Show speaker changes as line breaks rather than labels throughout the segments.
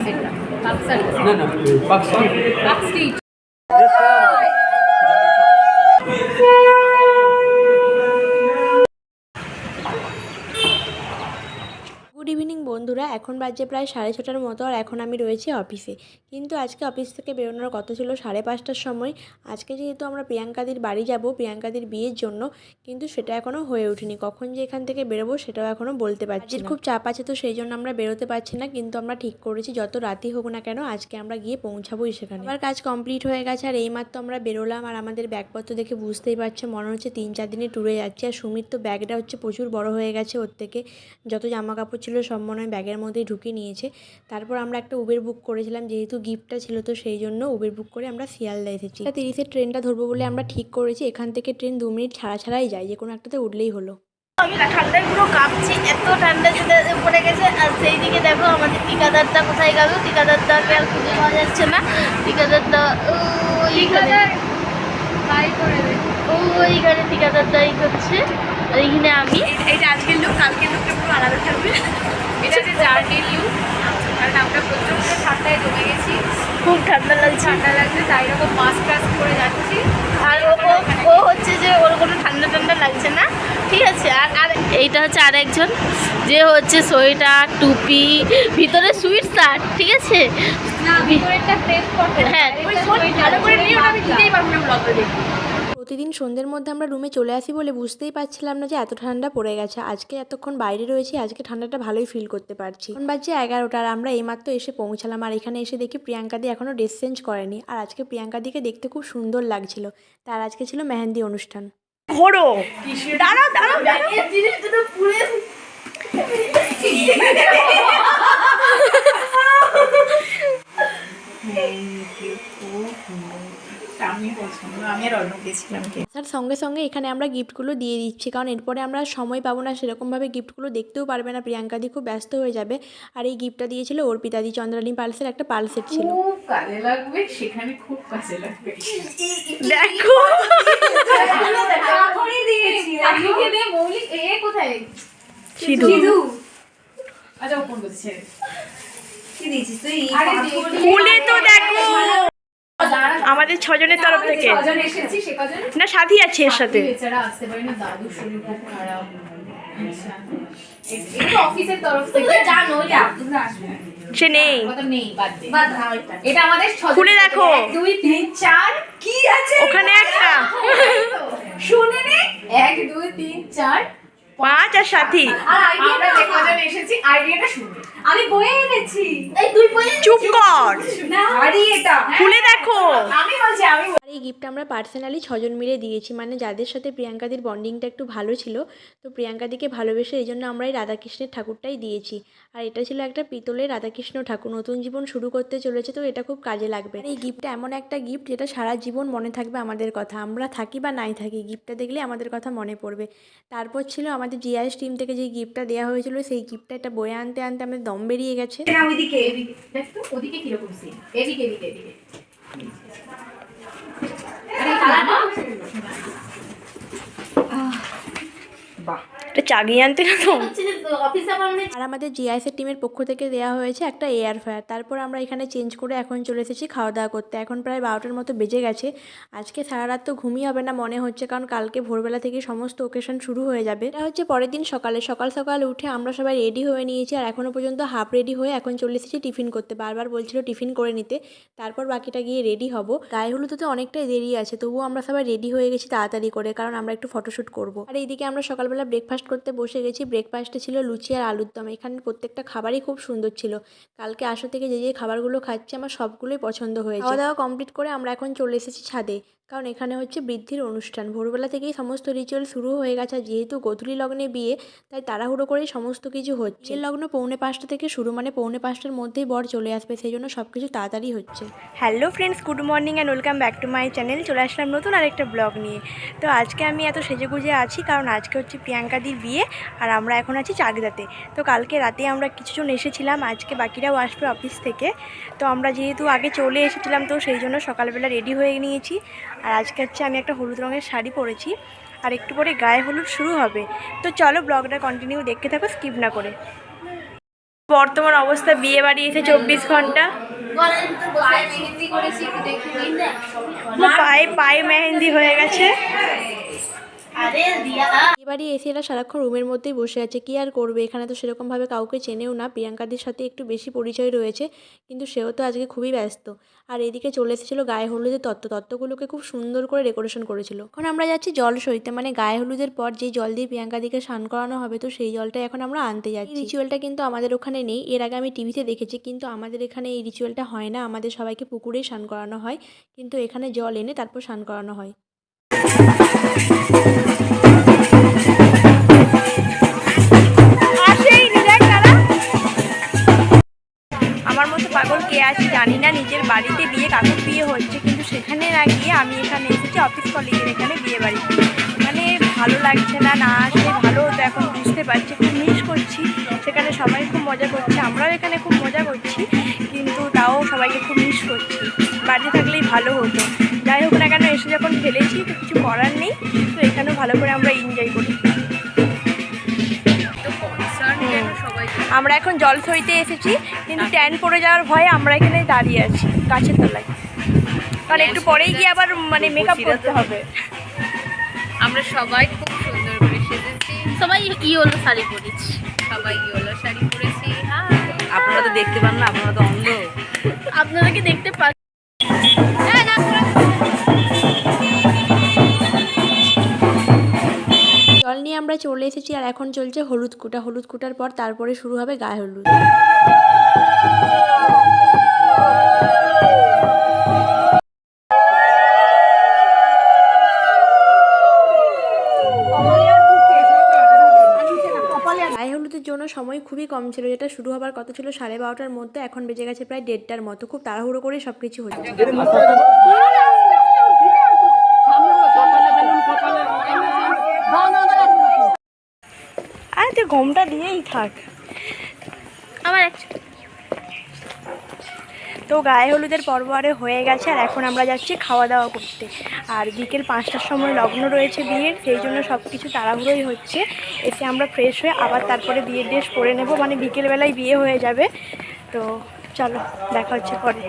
No, no, Park Street.
Park Street.
Good evening বন্ধুরা, এখন বাজে প্রায় 6:30টার মতো। আর এখন আমি রয়েছি অফিসে। কিন্তু আজকে অফিস থেকে বেরোনোর কথা ছিল 5:30টার সময়। আজকে যেহেতু আমরা প্রিয়াঙ্কাদির বাড়ি যাব প্রিয়াঙ্কাদির বিয়ের জন্য, কিন্তু সেটা এখনও হয়ে ওঠেনি। কখন যে এখান থেকে বেরোবো সেটাও এখনও বলতে পারছি না। খুব চাপ আছে, তো সেই জন্য আমরা বেরোতে পারছি না। কিন্তু আমরা ঠিক করেছি যত রাতই হোক না কেন আজকে আমরা গিয়ে পৌঁছাবোই সেখানে। আমার কাজ কমপ্লিট হয়ে গেছে আর এইমাত্র আমরা বেরোলাম। আর আমাদের ব্যাগপত্র দেখে বুঝতেই পারছে মনে হচ্ছে 3-4 দিনের ট্যুরে যাচ্ছি। আর সুমির তো ব্যাগটা হচ্ছে প্রচুর বড় হয়ে গেছে, ওর থেকে যত জামা কাপড় ছিল সব মনে হয় ব্যাগের মধ্যেই ঢুকিয়ে নিয়েছে। তারপর আমরা একটা উবের বুক করেছিলাম, যেহেতু গিফটটা ছিল তো সেই জন্য উবের বুক করে আমরা শিয়ালদা এসেছি। 30-এর ট্রেনটা ধরবো বলে আমরা ঠিক করেছি। এখান থেকে ট্রেন 2 মিনিট ছাড়াই যায়, যে কোনো একটাতে উঠলেই হলো।
আমি ঠান্ডায় পুরো কাঁপছি, এত ঠান্ডা পড়ে গেছে। আর সেই দিকে দেখো আমাদের ঠিকাদারটা কোথায় গেল, ঠিকাদারটাকে আর খুঁজে পাওয়া যাচ্ছে না। ঠিকাদারটা ওইখানে ঠিকাদারটাই করছে। আর এইখানে আমি,
এটা আজকের লুক, কালকের লুকটা পুরো আলাদা থাকবে। এটা যে জার্নির লুক, কারণ আমরা প্রচণ্ড ঠান্ডায় জমে গেছি,
খুব ঠান্ডা লাগছে।
তাই রকম মাস্ক টাস্ক করে যাচ্ছি।
আর ও হচ্ছে যে ওর কোনো ঠান্ডা লাগছে না, ঠিক আছে। আর এইটা হচ্ছে আর একজন, যে হচ্ছে সোয়েটার টুপি ভিতরে সুইট শার্ট, ঠিক আছে। হ্যাঁ,
ভালো করে নিয়ে আমি দিতেই পারবো না ব্লগে দেখি।
প্রতিদিন সন্ধ্যের মধ্যে আমরা রুমে চলে আসি বলে বুঝতেই পারছিলাম না যে এত ঠান্ডা পড়ে গেছে। আজকে এতক্ষণ বাইরে রয়েছি, আজকে ঠান্ডাটা ভালোই ফিল করতে পারছি। এখন বাজছে 11টা আর আমরা এইমাত্র এসে পৌঁছালাম। আর এখানে এসে দেখি প্রিয়াঙ্কাদি এখনও ড্রেস চেঞ্জ করেনি। আর আজকে প্রিয়াঙ্কাদিকে দেখতে খুব সুন্দর লাগছিল। তার আজকে ছিল মেহেন্দি অনুষ্ঠান।
ঘোরো দাঁড়াও
তার সঙ্গে সঙ্গে এখানে আমরা গিফটগুলো দিয়ে দিচ্ছি, কারণ এরপরে আমরা সময় পাবো না সেরকমভাবে গিফটগুলো দেখতেও পারবে না। প্রিয়াঙ্কাদি খুব ব্যস্ত হয়ে যাবে। আর এই গিফটটা দিয়েছিল অর্পিতাদি, চন্দ্রানী পালসের একটা পালসেট ছিল।
খুব কাজে লাগবে, সেখানে খুব কাজে লাগবে।
দেখো
মৌলিক এ কোথায়?
সিধু।
আচ্ছা, ও ফোন করছে।
কি দিয়েছিস তুই?
খুলে তো দেখো, আমাদের 6 জনের তরফ থেকে।
কজন এসেছি সে কজন?
না, সাথী আছে এর সাথে।
বেচারা আসতে পারে না, দাদুর শরীর খুব খারাপ। আচ্ছা, এটা অফিসের তরফ থেকে জানো, ওই আব্দুল আসবে না,
সে নেই,
কথা নেই, বাদ দে। এটা আমাদের 6
খুলে দেখো।
1 2 3 4 কি আছে
ওখানে একটা
শুনে নে, 1 2 3 4
5 আর সাথী।
আর আমরা যে কজন এসেছি আইডিয়াটা শুনবে। আমি বয়ে এনেছি।
এই তুই চুপ কর,
আরে এটা
খুলে দেখো।
আমি বলছি আমি
আর এই গিফট আমরা পার্সোনালি 6 জন মিলে দিয়েছি, মানে যাদের সাথে প্রিয়াঙ্কাদির বন্ডিংটা একটু ভালো ছিল। তো প্রিয়াঙ্কাদিকে ভালোবেসে এই জন্য আমরা এই রাধাকৃষ্ণের ঠাকুরটাই দিয়েছি। আর এটা ছিল একটা পিতলের রাধাকৃষ্ণ ঠাকুর, নতুন জীবন শুরু করতে চলেছে, তো এটা খুব কাজে লাগবে। এই গিফটটা এমন একটা গিফট যেটা সারা জীবন মনে থাকবে আমাদের কথা, আমরা থাকি বা নাই থাকি গিফটটা দেখলে আমাদের কথা মনে পড়বে। তারপর ছিল আমাদের জিআইএস টিম থেকে যে গিফটটা দেওয়া হয়েছিল, সেই গিফটটা এটা বয়ে আনতে আনতে আমাদের দম বেরিয়ে গেছে।
ওইদিকে এদিকে দেখ তো, ওদিকে কিরকম সিন, এদিকে এদিকে এদিকে।
এটা চাগিয়ে আনতে না তো।
আর আমাদের জিআইএসের টিমের পক্ষ থেকে দেওয়া হয়েছে একটা এয়ার ফ্রায়ার। তারপর আমরা এখানে চেঞ্জ করে এখন চলে এসেছি খাওয়া দাওয়া করতে। এখন প্রায় 12টার মতো বেজে গেছে। আজকে সারা রাত তো ঘুমিয়ে হবে না মনে হচ্ছে, কারণ কালকে ভোরবেলা থেকে সমস্ত ওকেশন শুরু হয়ে যাবে। এটা হচ্ছে পরের দিন সকাল সকাল উঠে আমরা সবাই রেডি হয়ে নিয়েছি। আর এখনও পর্যন্ত হাফ রেডি হয়ে এখন চলে এসেছি টিফিন করতে। বারবার বলছিল টিফিন করে নিতে, তারপর বাকিটা গিয়ে রেডি হব। গায়ে হলুদে অনেকটাই দেরি আছে, তবুও আমরা সবাই রেডি হয়ে গেছি তাড়াতাড়ি করে, কারণ আমরা একটু ফটোশ্যুট করব। আর এইদিকে আমরা সকালবেলা ব্রেকফাস্ট করতে বসে গেছি। ব্রেকফাস্টে ছিল লুচি আর আলুর দম। এখানে প্রত্যেকটা খাবারই খুব সুন্দর ছিল। কালকে আসো থেকে যে যে খাবারগুলো খাচ্ছি আমার সবগুলোই পছন্দ হয়েছে। খাওয়া দাওয়া কমপ্লিট করে আমরা এখন চলে এসেছি ছাদে, কারণ এখানে হচ্ছে বৃদ্ধির অনুষ্ঠান। ভোরবেলা থেকেই সমস্ত রিচুয়াল শুরু হয়ে গেছে। যেহেতু গোধূলি লগ্নে বিয়ে, তাই তাড়াহুড়ো করেই সমস্ত কিছু হচ্ছে। লগ্ন 4:45 থেকে শুরু, মানে 4:45টার মধ্যেই বর চলে আসবে, সেই জন্য সব কিছু তাড়াতাড়ি হচ্ছে।
Hello friends, good morning and welcome back to my channel. চলে আসলাম নতুন আরেকটা ব্লগ নিয়ে। তো আজকে আমি এত সেজেগুজে আছি কারণ আজকে হচ্ছে প্রিয়াঙ্কাদির বিয়ে, আর আমরা এখন আছি চাকদাতে। তো কালকে রাতে আমরা কিছুজন এসেছিলাম, আজকে বাকিরাও আসবে অফিস থেকে। তো আমরা যেহেতু আগে চলে এসেছিলাম, তো সেই জন্য সকালবেলা রেডি হয়ে নিয়েছি। আর আজকে হচ্ছে আমি একটা হলুদ রঙের শাড়ি পরেছি, আর একটু পরে গায়ে হলুদ শুরু হবে। তো চলো ব্লগটা কন্টিনিউ দেখতে থাকো, স্কিপ না করে। বর্তমান অবস্থা বিয়ে বাড়ি এসে 24 ঘন্টা।
মেহেন্দি করেছি একটু দেখে নিন না।
পায়ে পায়ে মেহেন্দি হয়ে গেছে।
এবারে এসে এরা সারাক্ষণ রুমের মধ্যেই বসে আছে, কি আর করবে, এখানে তো সেরকমভাবে কাউকে চেনেও না। প্রিয়াঙ্কাদির সাথে একটু বেশি পরিচয় রয়েছে, কিন্তু সেও তো আজকে খুবই ব্যস্ত। আর এদিকে চলে এসেছিলো গায়ে হলুদের তত্ত্বগুলোকে খুব সুন্দর করে ডেকোরেশন করেছিল। এখন আমরা যাচ্ছি জল সইতে, মানে গায়ে হলুদের পর যেই জল দিয়ে প্রিয়াঙ্কাদিকে স্নান করানো হবে, তো সেই জলটাই এখন আমরা আনতে যাচ্ছি। এই রিচুয়ালটা কিন্তু আমাদের ওখানে নেই, এর আগে আমি টিভিতে দেখেছি, কিন্তু আমাদের এখানে এই রিচুয়ালটা হয় না। আমাদের সবাইকে পুকুরেই স্নান করানো হয়, কিন্তু এখানে জল এনে তারপর স্নান করানো হয়।
আমার মতো পাগল কে আছে জানি না, নিজের বাড়িতে বিয়ে, কাকুর বিয়ে হচ্ছে, কিন্তু সেখানে না গিয়ে আমি এখানে এসেছি অফিস কলিগের এখানে বিয়ে বাড়িতে। মানে ভালো লাগছে না, না আসলে ভালো হতো, এখন বুঝতে পারছি, খুব মিস করছি। সেখানে সবাই খুব মজা করছে, আমরাও এখানে খুব মজা করছি, কিন্তু তাও সবাইকে খুব মিস করছি। বাড়িতে থাকলেই ভালো হতো। যাই হোক না কেন, এসে যখন ফেলেছি তো কিছু করার নেই, তো এখানেও ভালো করে আমরা এনজয় করি। আমরা এখন জল সইতে এসেছি, কিন্তু ট্যান পড়ে যাওয়ার ভয়ে আমরা এখানে দাঁড়িয়ে আছি গাছের তলায়, কারণ একটু পরেই গিয়ে আবার মানে মেকআপ করতে হবে।
আমরা সবাই খুব সুন্দর করে সেজেছি, সবাই ইয়েলো শাড়ি পরেছি, হ্যাঁ।
আপনারা তো দেখতে পান না, আপনারা তো অন্ধ।
আপনারা কি দেখতে পাচ্ছেন?
জল নিয়ে আমরা চলে এসেছি, আর এখন চলছে হলুদ কুটার পর তারপরে শুরু হবে গায়ে হলুদ। গায়ে হলুদের জন্য সময় খুবই কম ছিল, যেটা শুরু হবার কথা ছিল 12:30টার মধ্যে, এখন বেজে গেছে প্রায় 1:30টার মতো। খুব তাড়াহুড়ো করে সবকিছু হচ্ছে।
আর তুই ঘোমটা দিয়েই থাক
আমার
তো গায়ে হলুদের পর্ব আরে হয়ে গেছে, আর এখন আমরা যাচ্ছি খাওয়া দাওয়া করতে। আর বিকেল 5টার সময় লগ্ন রয়েছে বিয়ের, সেই জন্য সব কিছু তাড়াহুড়োই হচ্ছে। এসে আমরা ফ্রেশ হয়ে আবার তারপরে বিয়ের ড্রেস পরে নেব, মানে বিকেলবেলায় বিয়ে হয়ে যাবে। তো চলো দেখা হচ্ছে পরে।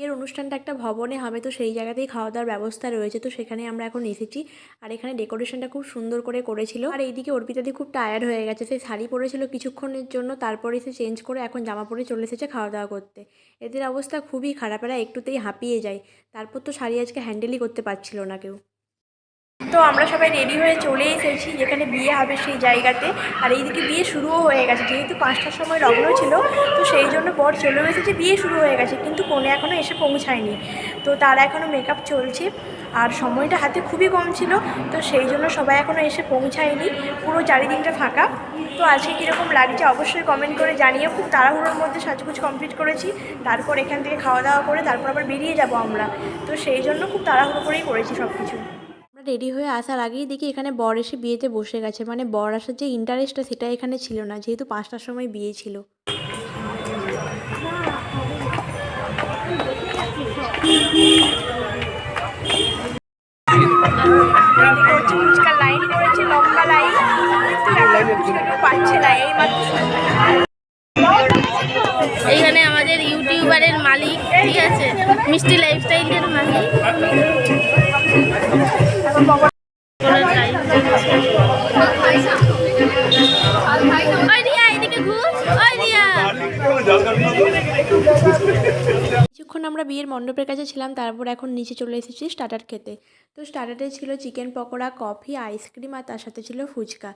এর অনুষ্ঠানটা একটা ভবনে হবে, তো সেই জায়গাতেই খাওয়া দাওয়ার ব্যবস্থা রয়েছে, তো সেখানে আমরা এখন এসেছি। আর এখানে ডেকোরেশনটা খুব সুন্দর করে করেছিল। আর এইদিকে অর্পিতাদি খুব টায়ার্ড হয়ে গেছে, সে শাড়ি পরেছিল কিছুক্ষণের জন্য, তারপরে সে চেঞ্জ করে এখন জামা পরে চলে এসেছে খাওয়া দাওয়া করতে। এদের অবস্থা খুবই খারাপ, এরা একটুতেই হাঁপিয়ে যায়। তারপর তো শাড়ি আজকে হ্যান্ডেলই করতে পারছিল না কেউ।
তো আমরা সবাই রেডি হয়ে চলে এসেছি যেখানে বিয়ে হবে সেই জায়গাতে। আর এইদিকে বিয়ে শুরুও হয়ে গেছে, যেহেতু 5টার সময় লগ্ন ছিল, তো সেই জন্য বর চলেও এসেছে, বিয়ে শুরু হয়ে গেছে, কিন্তু কনে এখনও এসে পৌঁছায়নি। তো তার এখনও মেকআপ চলছে, আর সময়টা হাতে খুবই কম ছিল, তো সেই জন্য সবাই এখনও এসে পৌঁছায়নি, পুরো চারিদিকটা ফাঁকা। তো আজকে কীরকম লাগছে অবশ্যই কমেন্ট করে জানিয়ে। খুব তাড়াহুড়োর মধ্যে সাজগুজ কমপ্লিট করেছি, তারপর এখান থেকে খাওয়া দাওয়া করে তারপর আবার বেরিয়ে যাব আমরা, তো সেই জন্য খুব তাড়াহুড়ো করেই করেছি সব কিছু।
আমরা রেডি হয়ে আসার আগেই দেখি এখানে বর এসে বিয়েতে বসে গেছে, মানে বর আসার যে ইন্টারেস্টটা সেটা এখানে ছিল না, যেহেতু 5টার সময় বিয়ে ছিল।
ফুচকার লাইন করেছে, লম্বা লাইন, পাচ্ছে না এই মাত্র।
এইখানে আমাদের ইউটিউবারের মালিক, ঠিক আছে, মিষ্টি লাইফস্টাইলের মালিক।
কিছুক্ষণ আমরা বিয়ের মণ্ডপের কাছে ছিলাম, তারপর এখন নিচে চলে এসেছি স্টার্টার খেতে। তো স্টার্টারে ছিল চিকেন পকোড়া, কফি, আইসক্রিম, আর তার সাথে ছিল ফুচকা।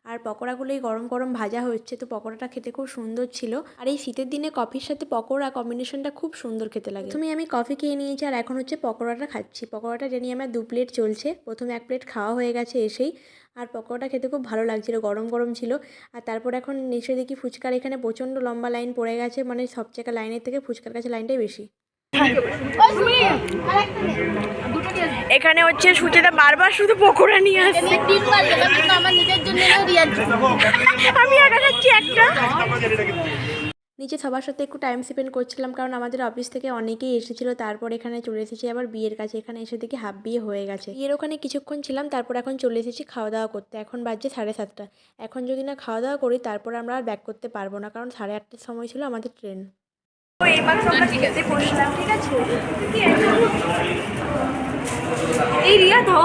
আর পকোড়াগুলোই গরম গরম ভাজা হচ্ছে, তো পকোড়াটা খেতে খুব সুন্দর ছিল। আর এই শীতের দিনে কফির সাথে পকোড়া কম্বিনেশনটা খুব সুন্দর খেতে লাগে। প্রথমে আমি কফি খেয়ে নিয়েছি, আর এখন হচ্ছে পকোড়াটা খাচ্ছি। পকোড়াটা নিয়ে আমার 2 প্লেট চলছে, প্রথমে 1 প্লেট খাওয়া হয়ে গেছে এসেই। আর পকোড়াটা খেতে খুব ভালো লাগছিল, গরম গরম ছিল। আর তারপর এখন এসে দেখি ফুচকার এখানে প্রচণ্ড লম্বা লাইন পড়ে গেছে, মানে সব জায়গায় লাইনের থেকে ফুচকার কাছে লাইনটাই বেশি।
এখানে হচ্ছে সুচেতা বারবার শুধু পকোড়া নিয়ে আসছে,
আমার নিজের জন্য, রিয়ার জন্য।
আমি একা খাচ্ছি একটা।
নিচে সবার সাথে একটু টাইম স্পেন্ড করছিলাম, কারণ আমাদের অফিস থেকে অনেকেই এসেছিলো। তারপর এখানে চলে এসেছি আবার বিয়ের কাছে। এখানে এসে দেখি হাফ বিয়ে হয়ে গেছে। বিয়ের ওখানে কিছুক্ষণ ছিলাম, তারপর এখন চলে এসেছি খাওয়া দাওয়া করতে। এখন বাজছে 7:30। এখন যদি না খাওয়া দাওয়া করি তারপর আমরা আর ব্যাক করতে পারবো না, কারণ 8:30টার সময় ছিল আমাদের ট্রেন।
তো এইমাত্র আমরা খেতে বসলাম, ঠিক আছে?
এই রিয়া তো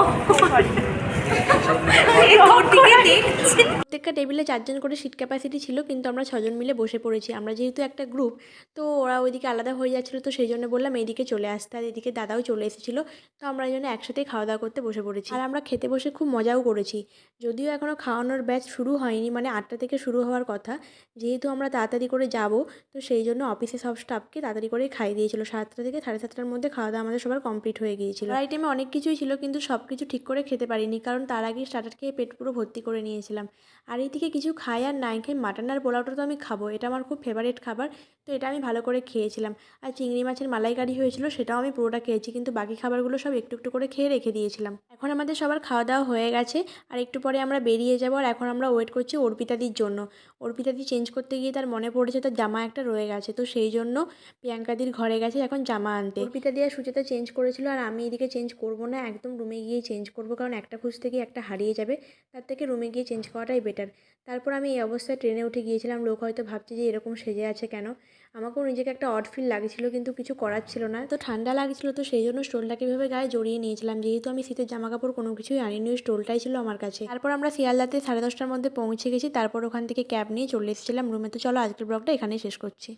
প্রত্যেকটা টেবিলে 4জন করে সিট ক্যাপাসিটি ছিল, কিন্তু আমরা 6জন মিলে বসে পড়েছি। আমরা যেহেতু একটা গ্রুপ, তো ওরা ওইদিকে আলাদা হয়ে যাচ্ছিলো, তো সেই জন্য বললাম এইদিকে চলে আসতে। আর এদিকে দাদাও চলে এসেছিলো, তো আমরা এই জন্য একসাথেই খাওয়া দাওয়া করতে বসে পড়েছি। আর আমরা খেতে বসে খুব মজাও করেছি। যদিও এখনও খাওয়ানোর ব্যাচ শুরু হয়নি, মানে 8টা থেকে শুরু হওয়ার কথা। যেহেতু আমরা তাড়াতাড়ি করে যাব, তো সেই জন্য অফিসে সব স্টাফকে তাড়াতাড়ি করেই খাইয়ে দিয়েছিল। 7টা থেকে 7:30টার মধ্যে খাওয়া দাওয়া আমাদের সবার কমপ্লিট হয়ে গিয়েছিল। আর আইটেমে অনেক কিছুই ছিল, কিন্তু সব কিছু ঠিক করে খেতে পারিনি, কারণ তার আগে স্টার্টার খেয়ে পেট পুরো ভর্তি করে নিয়েছিলাম। আর এইদিকে কিছু খাই আর নাই খাই, মাটন আর পোলাওটা তো আমি খাবো, এটা আমার খুব ফেভারিট খাবার, তো এটা আমি ভালো করে খেয়েছিলাম। আর চিংড়ি মাছের মালাইকারি হয়েছিল, সেটাও আমি পুরোটা খেয়েছি, কিন্তু বাকি খাবারগুলো সব একটু একটু করে খেয়ে রেখে দিয়েছিলাম। এখন আমাদের সবার খাওয়া দাওয়া হয়ে গেছে, আর একটু পরে আমরা বেরিয়ে যাবো। আর এখন আমরা ওয়েট করছি অর্পিতাদির জন্য। অর্পিতাদি চেঞ্জ করতে গিয়ে তার মনে পড়েছে তার জামা একটা রয়ে গেছে, তো সেই জন্য প্রিয়াঙ্কাদির ঘরে গেছে এখন জামা আনতে। অর্পিতাদি আর সুচেতা চেঞ্জ করেছিল, আর আমি এদিকে চেঞ্জ করবো না, একদম রুমে গিয়ে চেঞ্জ করবো, কারণ একটা খুঁজতে গিয়ে একটা হারিয়ে যাবে, তার থেকে রুমে গিয়ে চেঞ্জ করাটাই বেটার। তারপর আমি এই অবস্থায় ট্রেনে উঠে গিয়েছিলাম। লোক হয়তো ভাবছে যে এরকম সেজে আছে কেন। আমাকেও নিজেকে একটা অড ফিল লাগছিল, কিন্তু কিছু করার ছিল না। তো ঠান্ডা লাগছিল, তো সেই জন্য স্টোলটাকে এভাবে গায়ে জড়িয়ে নিয়েছিলাম। যেহেতু আমি শীতের জামা কাপড় কোনো কিছুই আনিনি, ওই স্টোলটাই ছিল আমার কাছে। তারপর আমরা শিয়ালদাতে 10:30টার মধ্যে পৌঁছে গেছি। তারপর ওখান থেকে ক্যাব নিয়ে চলে এসেছিলাম রুমে। তো চলো আজকের ব্লগটা এখানেই শেষ করছি।